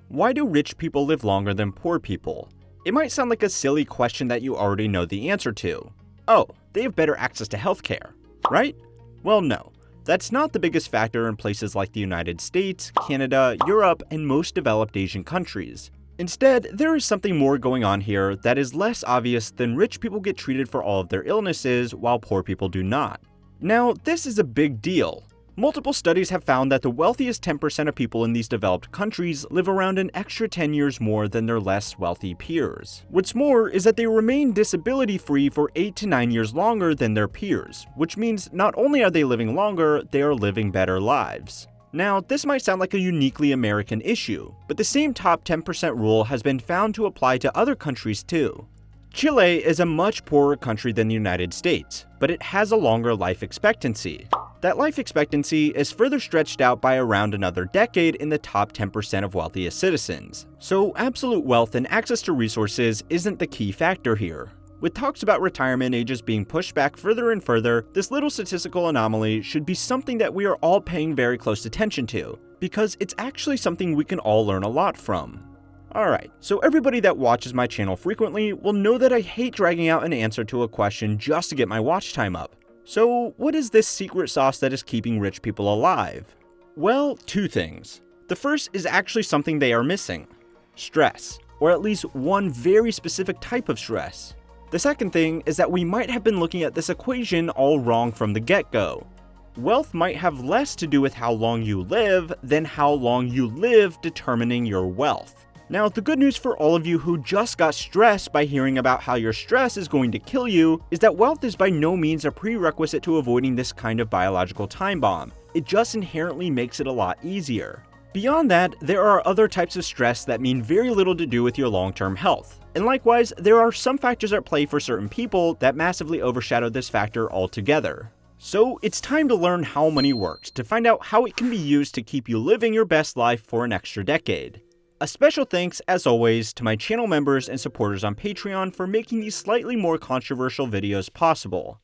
Why do rich people live longer than poor people? It might sound like a silly question that you already know the answer to. Oh, they have better access to healthcare, right? Well, no. That's not the biggest factor in places like the United States, Canada, Europe, and most developed Asian countries. Instead, there is something more going on here that is less obvious than rich people get treated for all of their illnesses while poor people do not. Now, this is a big deal. Multiple studies have found that the wealthiest 10% of people in these developed countries live around an extra 10 years more than their less wealthy peers. What's more is that they remain disability-free for 8 to 9 years longer than their peers, which means not only are they living longer, they are living better lives. Now, this might sound like a uniquely American issue, but the same top 10% rule has been found to apply to other countries too. Chile is a much poorer country than the United States, but it has a longer life expectancy. That life expectancy is further stretched out by around another decade in the top 10% of wealthiest citizens. So absolute wealth and access to resources isn't the key factor here. With talks about retirement ages being pushed back further and further, this little statistical anomaly should be something that we are all paying very close attention to, because it's actually something we can all learn a lot from. Alright, so everybody that watches my channel frequently will know that I hate dragging out an answer to a question just to get my watch time up. So what is this secret sauce that is keeping rich people alive? Well, two things. The first is actually something they are missing: stress, or at least one very specific type of stress. The second thing is that we might have been looking at this equation all wrong from the get-go. Wealth might have less to do with how long you live than how long you live determining your wealth. Now, the good news for all of you who just got stressed by hearing about how your stress is going to kill you is that wealth is by no means a prerequisite to avoiding this kind of biological time bomb. It just inherently makes it a lot easier. Beyond that, there are other types of stress that mean very little to do with your long-term health. And likewise, there are some factors at play for certain people that massively overshadow this factor altogether. So it's time to learn how money works to find out how it can be used to keep you living your best life for an extra decade. A special thanks, as always, to my channel members and supporters on Patreon for making these slightly more controversial videos possible.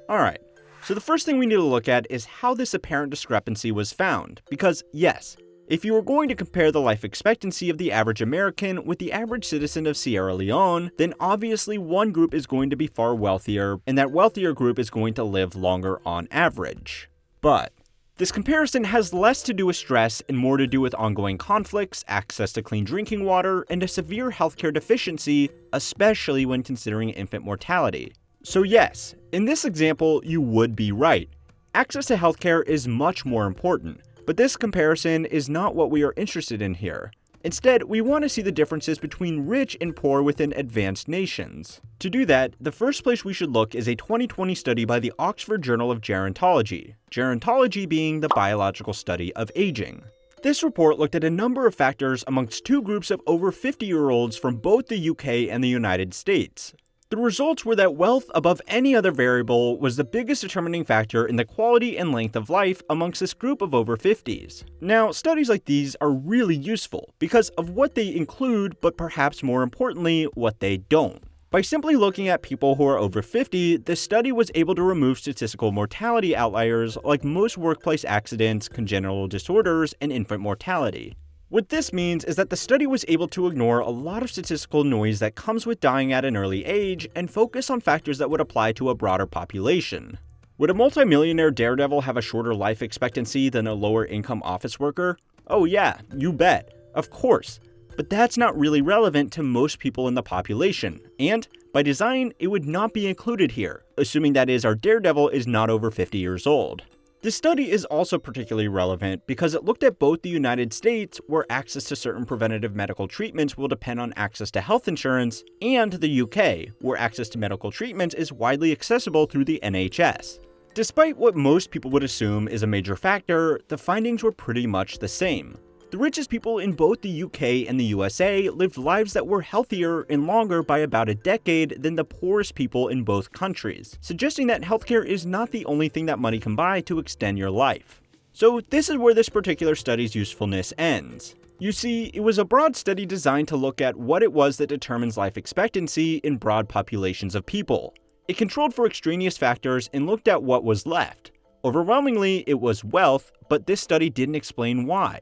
Alright, so the first thing we need to look at is how this apparent discrepancy was found, because yes, if you were going to compare the life expectancy of the average American with the average citizen of Sierra Leone, then obviously one group is going to be far wealthier, and that wealthier group is going to live longer on average. But this comparison has less to do with stress and more to do with ongoing conflicts, access to clean drinking water, and a severe healthcare deficiency, especially when considering infant mortality. So yes, in this example, you would be right. Access to healthcare is much more important, but this comparison is not what we are interested in here. Instead, we want to see the differences between rich and poor within advanced nations. To do that, the first place we should look is a 2020 study by the Oxford Journal of Gerontology, gerontology being the biological study of aging. This report looked at a number of factors amongst two groups of over 50-year-olds from both the UK and the United States. The results were that wealth above any other variable was the biggest determining factor in the quality and length of life amongst this group of over 50s. Now, studies like these are really useful because of what they include, but perhaps more importantly, what they don't. By simply looking at people who are over 50, the study was able to remove statistical mortality outliers like most workplace accidents, congenital disorders, and infant mortality. What this means is that the study was able to ignore a lot of statistical noise that comes with dying at an early age and focus on factors that would apply to a broader population. Would a multimillionaire daredevil have a shorter life expectancy than a lower income office worker? Oh yeah, you bet. Of course. But that's not really relevant to most people in the population, and by design, it would not be included here, assuming that is our daredevil is not over 50 years old. This study is also particularly relevant because it looked at both the United States, where access to certain preventative medical treatments will depend on access to health insurance, and the UK, where access to medical treatments is widely accessible through the NHS. Despite what most people would assume is a major factor, the findings were pretty much the same. The richest people in both the UK and the USA lived lives that were healthier and longer by about a decade than the poorest people in both countries, suggesting that healthcare is not the only thing that money can buy to extend your life. So this is where this particular study's usefulness ends. You see, it was a broad study designed to look at what it was that determines life expectancy in broad populations of people. It controlled for extraneous factors and looked at what was left. Overwhelmingly, it was wealth, but this study didn't explain why.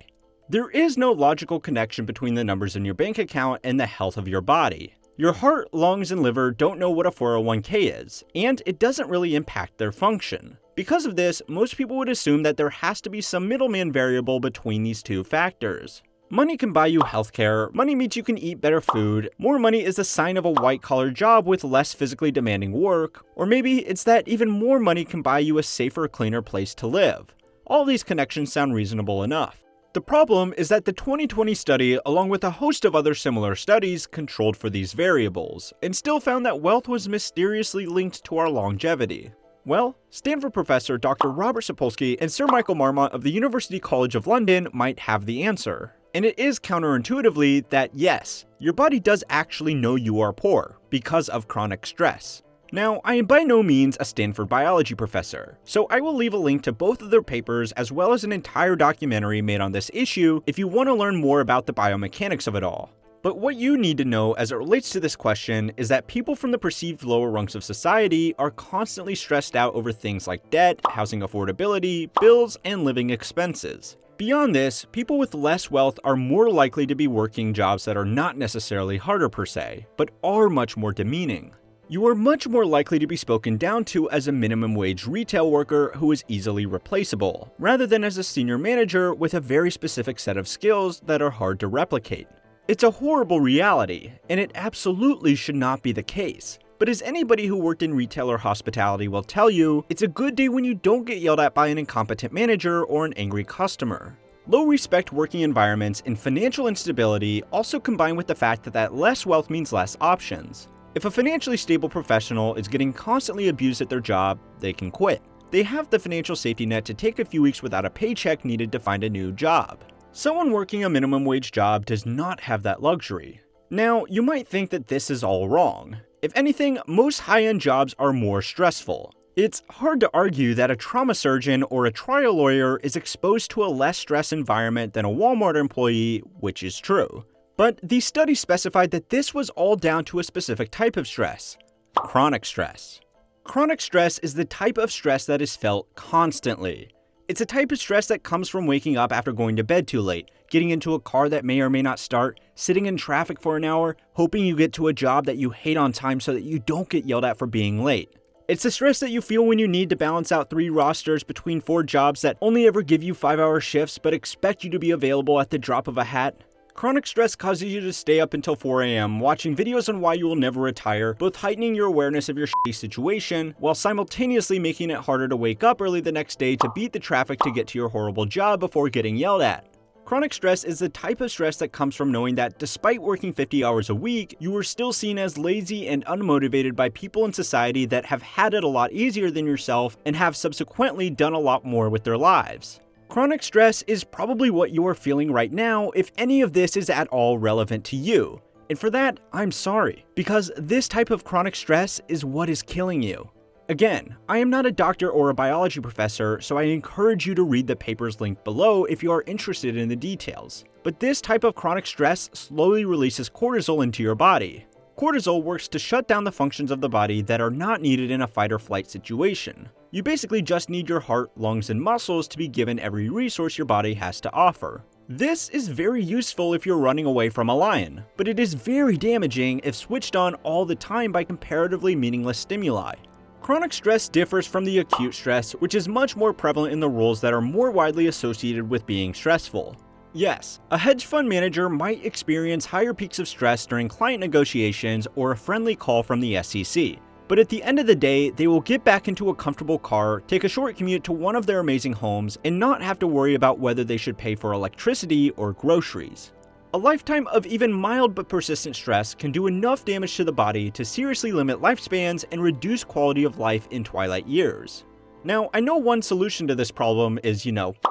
There is no logical connection between the numbers in your bank account and the health of your body. Your heart, lungs, and liver don't know what a 401k is, and it doesn't really impact their function. Because of this, most people would assume that there has to be some middleman variable between these two factors. Money can buy you healthcare, money means you can eat better food, more money is a sign of a white-collar job with less physically demanding work, or maybe it's that even more money can buy you a safer, cleaner place to live. All these connections sound reasonable enough. The problem is that the 2020 study, along with a host of other similar studies, controlled for these variables, and still found that wealth was mysteriously linked to our longevity. Well, Stanford professor Dr. Robert Sapolsky and Sir Michael Marmot of the University College of London might have the answer. And it is counterintuitively that yes, your body does actually know you are poor because of chronic stress. Now, I am by no means a Stanford biology professor, so I will leave a link to both of their papers as well as an entire documentary made on this issue if you want to learn more about the biomechanics of it all. But what you need to know as it relates to this question is that people from the perceived lower rungs of society are constantly stressed out over things like debt, housing affordability, bills, and living expenses. Beyond this, people with less wealth are more likely to be working jobs that are not necessarily harder per se, but are much more demeaning. You are much more likely to be spoken down to as a minimum wage retail worker who is easily replaceable, rather than as a senior manager with a very specific set of skills that are hard to replicate. It's a horrible reality, and it absolutely should not be the case. But as anybody who worked in retail or hospitality will tell you, it's a good day when you don't get yelled at by an incompetent manager or an angry customer. Low-respect working environments and financial instability also combine with the fact that less wealth means less options. If a financially stable professional is getting constantly abused at their job, they can quit. They have the financial safety net to take a few weeks without a paycheck needed to find a new job. Someone working a minimum wage job does not have that luxury. Now, you might think that this is all wrong. If anything, most high-end jobs are more stressful. It's hard to argue that a trauma surgeon or a trial lawyer is exposed to a less stress environment than a Walmart employee, which is true. But these studies specified that this was all down to a specific type of stress: chronic stress. Chronic stress is the type of stress that is felt constantly. It's a type of stress that comes from waking up after going to bed too late, getting into a car that may or may not start, sitting in traffic for an hour, hoping you get to a job that you hate on time so that you don't get yelled at for being late. It's the stress that you feel when you need to balance out 3 rosters between 4 jobs that only ever give you 5-hour shifts but expect you to be available at the drop of a hat. Chronic stress causes you to stay up until 4 a.m. watching videos on why you will never retire, both heightening your awareness of your shitty situation, while simultaneously making it harder to wake up early the next day to beat the traffic to get to your horrible job before getting yelled at. Chronic stress is the type of stress that comes from knowing that despite working 50 hours a week, you are still seen as lazy and unmotivated by people in society that have had it a lot easier than yourself and have subsequently done a lot more with their lives. Chronic stress is probably what you are feeling right now if any of this is at all relevant to you. And for that, I'm sorry, because this type of chronic stress is what is killing you. Again, I am not a doctor or a biology professor, so I encourage you to read the papers linked below if you are interested in the details. But this type of chronic stress slowly releases cortisol into your body. Cortisol works to shut down the functions of the body that are not needed in a fight or flight situation. You basically just need your heart, lungs, and muscles to be given every resource your body has to offer. This is very useful if you're running away from a lion, but it is very damaging if switched on all the time by comparatively meaningless stimuli. Chronic stress differs from the acute stress, which is much more prevalent in the roles that are more widely associated with being stressful. Yes, a hedge fund manager might experience higher peaks of stress during client negotiations or a friendly call from the SEC. But at the end of the day, they will get back into a comfortable car, take a short commute to one of their amazing homes, and not have to worry about whether they should pay for electricity or groceries. A lifetime of even mild but persistent stress can do enough damage to the body to seriously limit lifespans and reduce quality of life in twilight years. Now, I know one solution to this problem is,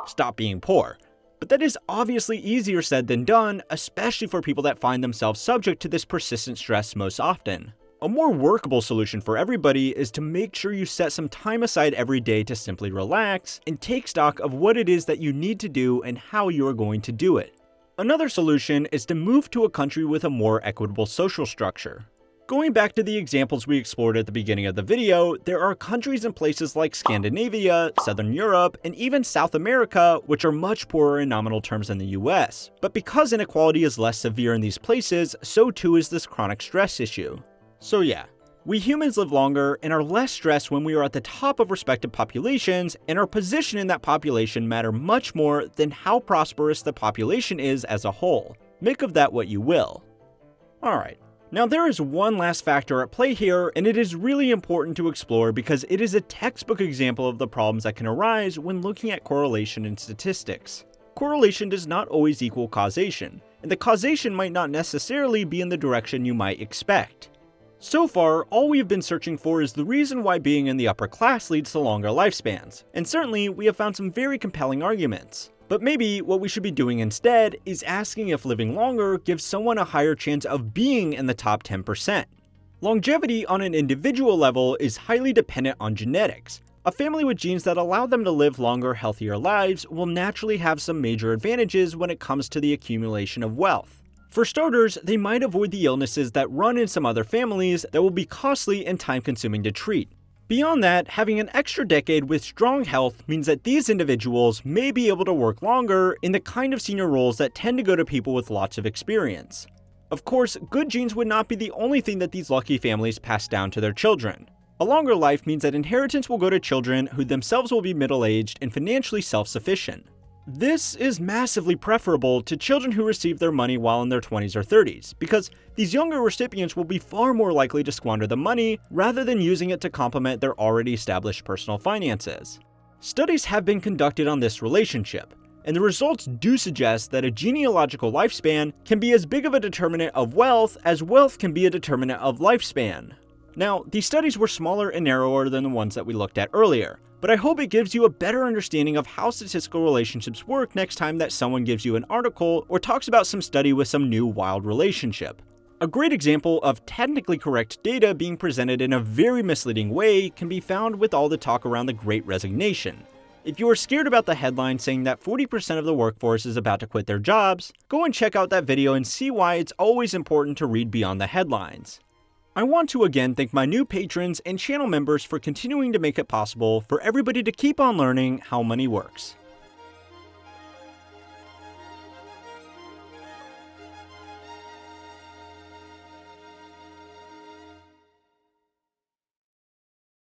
stop being poor. But that is obviously easier said than done, especially for people that find themselves subject to this persistent stress most often. A more workable solution for everybody is to make sure you set some time aside every day to simply relax and take stock of what it is that you need to do and how you are going to do it. Another solution is to move to a country with a more equitable social structure. Going back to the examples we explored at the beginning of the video, there are countries and places like Scandinavia, Southern Europe, and even South America which are much poorer in nominal terms than the US. But because inequality is less severe in these places, so too is this chronic stress issue. So yeah, we humans live longer and are less stressed when we are at the top of respective populations, and our position in that population matter much more than how prosperous the population is as a whole. Make of that what you will. Alright. Now there is one last factor at play here, and it is really important to explore because it is a textbook example of the problems that can arise when looking at correlation in statistics. Correlation does not always equal causation, and the causation might not necessarily be in the direction you might expect. So far, all we have been searching for is the reason why being in the upper class leads to longer lifespans, and certainly we have found some very compelling arguments. But maybe what we should be doing instead is asking if living longer gives someone a higher chance of being in the top 10%. Longevity on an individual level is highly dependent on genetics. A family with genes that allow them to live longer, healthier lives will naturally have some major advantages when it comes to the accumulation of wealth. For starters, they might avoid the illnesses that run in some other families that will be costly and time-consuming to treat. Beyond that, having an extra decade with strong health means that these individuals may be able to work longer in the kind of senior roles that tend to go to people with lots of experience. Of course, good genes would not be the only thing that these lucky families pass down to their children. A longer life means that inheritance will go to children who themselves will be middle-aged and financially self-sufficient. This is massively preferable to children who receive their money while in their 20s or 30s, because these younger recipients will be far more likely to squander the money rather than using it to complement their already established personal finances. Studies have been conducted on this relationship, and the results do suggest that a genealogical lifespan can be as big of a determinant of wealth as wealth can be a determinant of lifespan. Now, these studies were smaller and narrower than the ones that we looked at earlier, but I hope it gives you a better understanding of how statistical relationships work next time that someone gives you an article or talks about some study with some new wild relationship. A great example of technically correct data being presented in a very misleading way can be found with all the talk around the Great Resignation. If you are scared about the headline saying that 40% of the workforce is about to quit their jobs, go and check out that video and see why it's always important to read beyond the headlines. I want to again thank my new patrons and channel members for continuing to make it possible for everybody to keep on learning how money works.